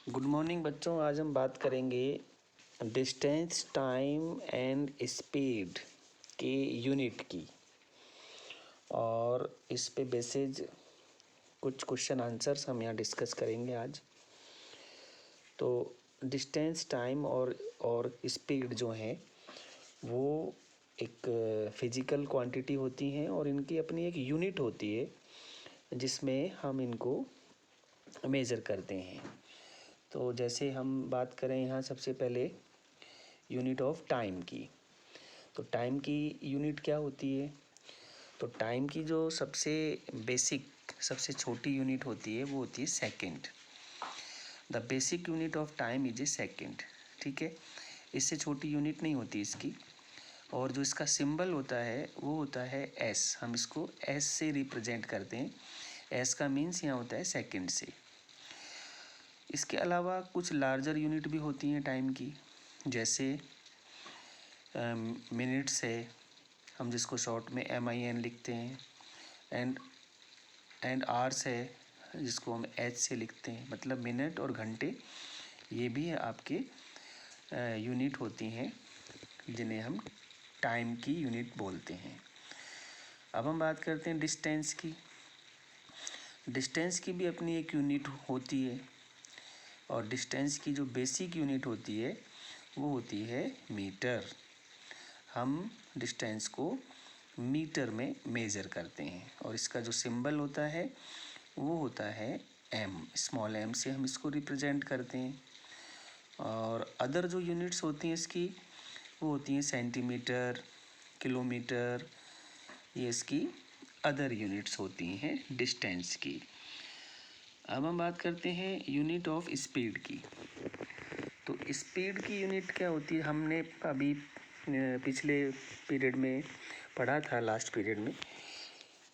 Good morning बच्चों। आज हम बात करेंगे डिस्टेंस, टाइम एंड स्पीड के यूनिट की, और इस पे बेसिस कुछ क्वेश्चन आंसर्स हम यहाँ डिस्कस करेंगे आज। तो डिस्टेंस, टाइम और स्पीड जो है वो एक फिजिकल क्वांटिटी होती हैं और इनकी अपनी एक यूनिट होती है जिसमें हम इनको मेज़र करते हैं। तो जैसे हम बात करें यहाँ सबसे पहले यूनिट ऑफ टाइम की, तो टाइम की यूनिट क्या होती है? तो टाइम की जो सबसे बेसिक, सबसे छोटी यूनिट होती है वो होती है second. The basic unit of time is a second. ठीक है, इससे छोटी यूनिट नहीं होती इसकी। और जो इसका सिंबल होता है वो होता है एस। हम इसको एस से रिप्रेजेंट करते हैं। एस का मीन्स यहाँ होता है सेकंड से। इसके अलावा कुछ लार्जर यूनिट भी होती हैं टाइम की, जैसे मिनट्स है, हम जिसको शॉर्ट में MIN लिखते हैं। एंड आवर्स है जिसको हम H से लिखते हैं। मतलब मिनट और घंटे ये भी आपके यूनिट होती हैं जिन्हें हम टाइम की यूनिट बोलते हैं। अब हम बात करते हैं डिस्टेंस की। डिस्टेंस की भी अपनी एक यूनिट होती है, और डिस्टेंस की जो बेसिक यूनिट होती है वो होती है मीटर। हम डिस्टेंस को मीटर में मेज़र करते हैं, और इसका जो सिंबल होता है वो होता है m। स्मॉल m से हम इसको रिप्रेजेंट करते हैं। और अदर जो यूनिट्स होती हैं इसकी वो होती हैं सेंटीमीटर, किलोमीटर। ये इसकी अदर यूनिट्स होती हैं डिस्टेंस की। अब हम बात करते हैं यूनिट ऑफ स्पीड की। तो स्पीड की यूनिट क्या होती है? हमने अभी पिछले पीरियड में पढ़ा था, लास्ट पीरियड में,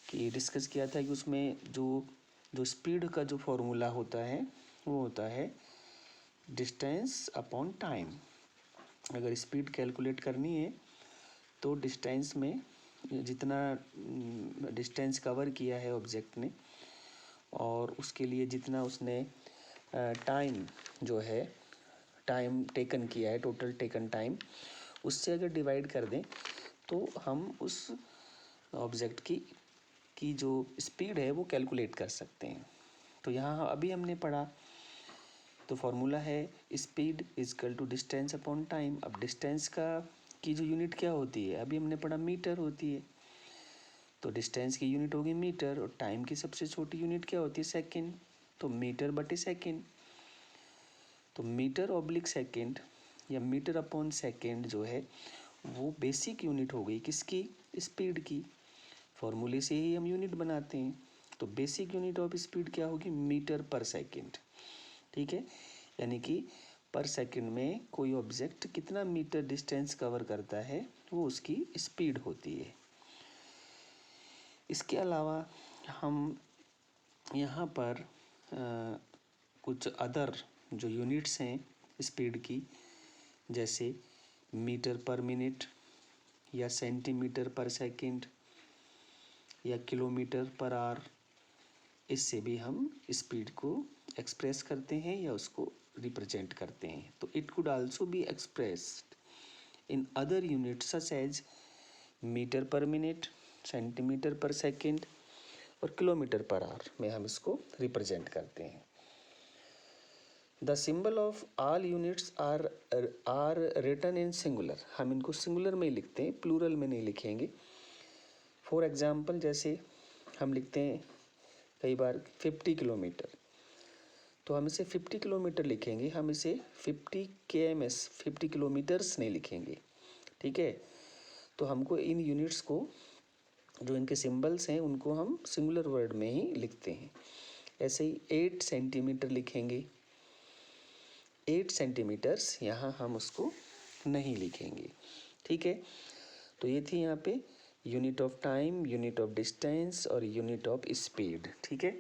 कि डिस्कस किया था कि उसमें जो स्पीड का जो फॉर्मूला होता है वो होता है डिस्टेंस अपॉन टाइम। अगर स्पीड कैलकुलेट करनी है तो डिस्टेंस में जितना डिस्टेंस कवर किया है ऑब्जेक्ट ने, और उसके लिए जितना उसने टाइम जो है, टाइम टेकन किया है, टोटल टेकन टाइम, उससे अगर डिवाइड कर दें तो हम उस ऑब्जेक्ट की जो स्पीड है वो कैलकुलेट कर सकते हैं। तो यहाँ अभी हमने पढ़ा, तो फॉर्मूला है speed equal to distance upon time. अब डिस्टेंस की जो यूनिट क्या होती है? अभी हमने पढ़ा मीटर होती है। तो डिस्टेंस की यूनिट होगी मीटर, और टाइम की सबसे छोटी यूनिट क्या होती है? सेकेंड। तो मीटर बटे सेकेंड। तो मीटर ऑब्लिक सेकेंड या मीटर अपॉन सेकेंड जो है वो बेसिक यूनिट हो गई किसकी? स्पीड की। फॉर्मूले से ही हम यूनिट बनाते हैं। तो बेसिक यूनिट ऑफ स्पीड क्या होगी? Metre per second. ठीक है, यानी कि पर सेकेंड में कोई ऑब्जेक्ट कितना मीटर डिस्टेंस कवर करता है वो उसकी स्पीड होती है। इसके अलावा हम यहाँ पर कुछ अदर जो यूनिट्स हैं स्पीड की, जैसे मीटर पर मिनट, या सेंटीमीटर पर सेकंड, या किलोमीटर पर आवर, इससे भी हम स्पीड को एक्सप्रेस करते हैं या उसको रिप्रेजेंट करते हैं। तो it could also be expressed in other units such as metre per minute, centimetre per second और किलोमीटर पर आवर में हम इसको रिप्रेजेंट करते हैं। The symbol of all units are written in singular. हम इनको सिंगुलर में ही लिखते हैं, प्लूरल में नहीं लिखेंगे। फॉर एग्जाम्पल, जैसे हम लिखते हैं कई बार 50 किलोमीटर, तो हम इसे 50 किलोमीटर लिखेंगे, हम इसे 50 kms 50 किलोमीटर्स नहीं लिखेंगे। ठीक है, तो हमको इन यूनिट्स को, जो इनके सिंबल्स हैं, उनको हम सिंगुलर वर्ड में ही लिखते हैं। ऐसे ही 8 सेंटीमीटर लिखेंगे, 8 सेंटीमीटर्स यहाँ हम उसको नहीं लिखेंगे। ठीक है, तो ये थी यहाँ पे unit of time, unit of distance और यूनिट ऑफ स्पीड। ठीक है,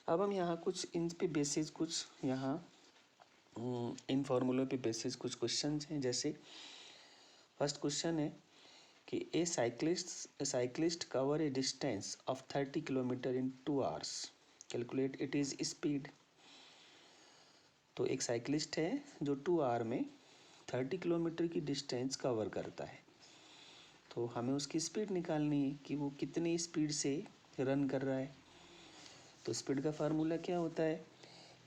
अब हम यहाँ कुछ इन पे बेसिस, कुछ यहाँ इन फॉर्मूलों पे बेसिस कुछ क्वेश्चंस हैं। जैसे फर्स्ट क्वेश्चन है कि a cyclist cover a distance of 30 kilometre in 2 hours, calculate it is speed. तो एक साइकिलिस्ट है जो 2 आवर में 30 किलोमीटर की डिस्टेंस कवर करता है, तो हमें उसकी स्पीड निकालनी है कि वो कितनी स्पीड से रन कर रहा है। तो स्पीड का फार्मूला क्या होता है?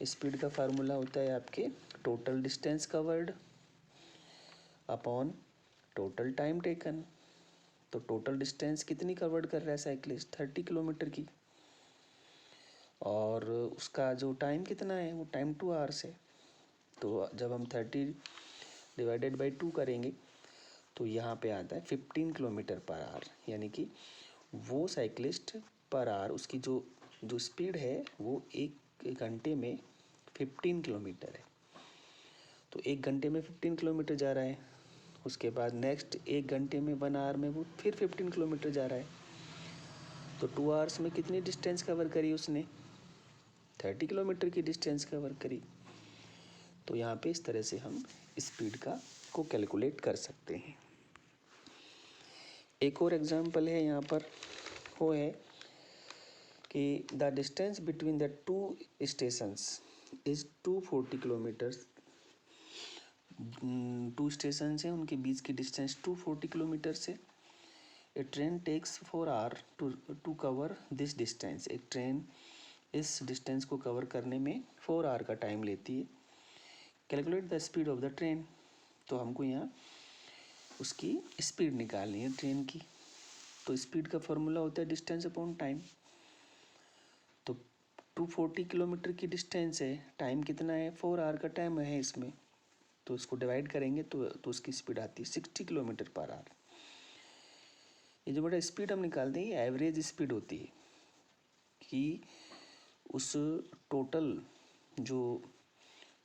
स्पीड का फार्मूला होता है आपके total distance covered upon total time taken. तो टोटल डिस्टेंस कितनी कवर्ड कर रहा है साइकिलिस्ट? 30 किलोमीटर की, और उसका जो टाइम कितना है, वो टाइम 2 आवर्स है। तो जब हम 30 डिवाइडेड बाई 2 करेंगे तो यहाँ पे आता है 15 किलोमीटर पर आवर, यानी कि वो साइकिलिस्ट पर आवर उसकी जो स्पीड है वो 1 घंटे में 15 किलोमीटर है। तो 1 घंटे में 15 किलोमीटर जा रहा है, उसके बाद नेक्स्ट 1 घंटे में 1 आवर में वो फिर 15 किलोमीटर जा रहा है। तो 2 आवर्स में कितनी डिस्टेंस कवर करी उसने? 30 किलोमीटर की डिस्टेंस कवर करी। तो यहाँ पे इस तरह से हम स्पीड को कैलकुलेट कर सकते हैं। एक और एग्जांपल है यहाँ पर, वो है कि the distance between the 2 stations is 240 kilometres. 2 station हैं, उनके बीच की डिस्टेंस 240 किलोमीटर से। A train takes 4 hour to cover this distance. एक ट्रेन इस डिस्टेंस को कवर करने में 4 आवर का टाइम लेती है। Calculate the speed of the train. तो हमको यहाँ उसकी स्पीड निकालनी है ट्रेन की। तो स्पीड का फॉर्मूला होता है डिस्टेंस अपॉन टाइम। तो 240 किलोमीटर की डिस्टेंस है, टाइम कितना है? 4 आवर का टाइम है इसमें, तो इसको डिवाइड करेंगे तो उसकी स्पीड आती है 60 किलोमीटर पर आवर। ये जो बड़ा स्पीड हम निकालते हैं एवरेज स्पीड होती है कि उस टोटल जो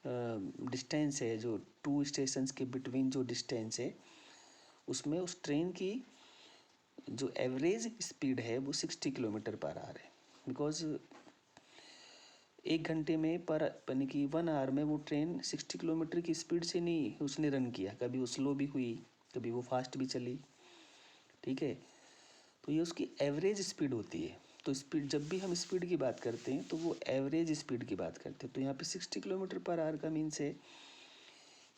डिस्टेंस है, जो 2 स्टेशंस के बिटवीन जो डिस्टेंस है, उसमें उस ट्रेन की जो एवरेज स्पीड है वो 60 किलोमीटर पर आवर है। बिकॉज 1 घंटे में यानी कि 1 आवर में वो ट्रेन 60 किलोमीटर की स्पीड से नहीं उसने रन किया, कभी वो स्लो भी हुई, कभी वो फास्ट भी चली, ठीक है। तो ये उसकी एवरेज स्पीड होती है। तो स्पीड, जब भी हम स्पीड की बात करते हैं तो वो एवरेज स्पीड की बात करते हैं। तो यहाँ पे 60 किलोमीटर पर आवर का मीन्स है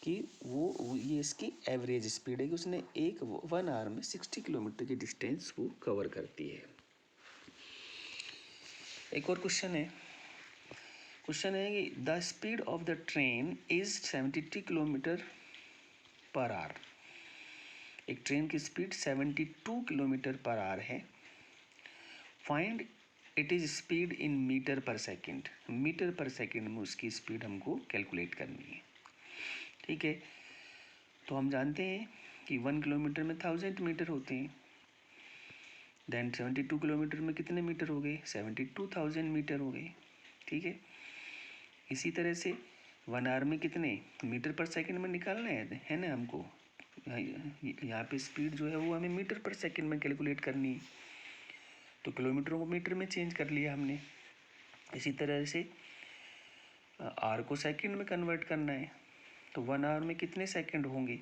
कि ये इसकी एवरेज स्पीड है कि उसने 1 आवर में 60 किलोमीटर की डिस्टेंस वो कवर करती है। एक और क्वेश्चन है कि the speed of the train is 72 kilometre per hour. एक ट्रेन की स्पीड 72 किलोमीटर पर आवर है। Find it is speed in metre per second. Metre per second में उसकी स्पीड हमको कैलकुलेट करनी है, ठीक है। तो हम जानते हैं कि 1 किलोमीटर में 1000 मीटर होते हैं। देन 72 किलोमीटर में कितने मीटर हो गए? 72,000 मीटर हो गए, ठीक है। इसी तरह से 1 आवर में कितने मीटर पर सेकंड में निकालना है ना हमको। यहाँ पे स्पीड जो है वो हमें मीटर पर सेकंड में कैलकुलेट करनी है। तो किलोमीटरों को मीटर में चेंज कर लिया हमने। इसी तरह से आर को सेकंड में कन्वर्ट करना है। तो 1 आवर में कितने सेकंड होंगे?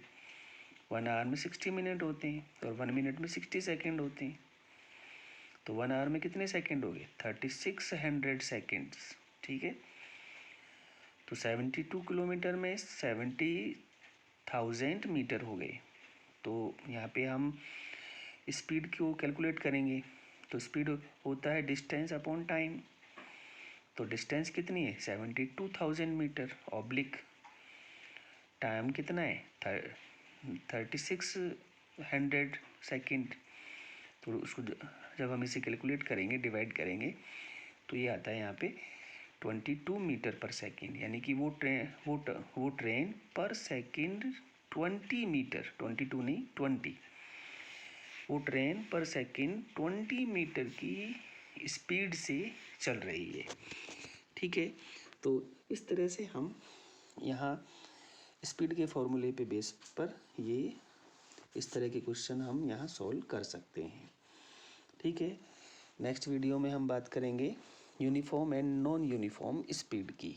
1 आवर में 60 मिनट होते हैं और 1 मिनट में 60 सेकंड होते हैं। तो 1 आवर में कितने सेकंड हो गए? 3600 सेकंड्स, ठीक है। तो 72 किलोमीटर में 70,000 मीटर हो गए। तो यहाँ पे हम स्पीड को कैलकुलेट करेंगे। तो स्पीड होता है डिस्टेंस अपॉन टाइम। तो डिस्टेंस कितनी है? 72,000 मीटर ऑब्लिक टाइम कितना है? 3600 सेकेंड। तो उसको जब हम इसे कैलकुलेट करेंगे, डिवाइड करेंगे, तो ये आता है यहाँ पे 22 मीटर पर सेकेंड। यानी कि वो ट्रेन पर सेकेंड 20 मीटर, 22 नहीं 20, वो ट्रेन पर सेकेंड 20 मीटर की स्पीड से चल रही है, ठीक है। तो इस तरह से हम यहाँ स्पीड के फॉर्मूले पे बेस पर ये इस तरह के क्वेश्चन हम यहाँ सॉल्व कर सकते हैं, ठीक है। नेक्स्ट वीडियो में हम बात करेंगे uniform and non uniform speed की।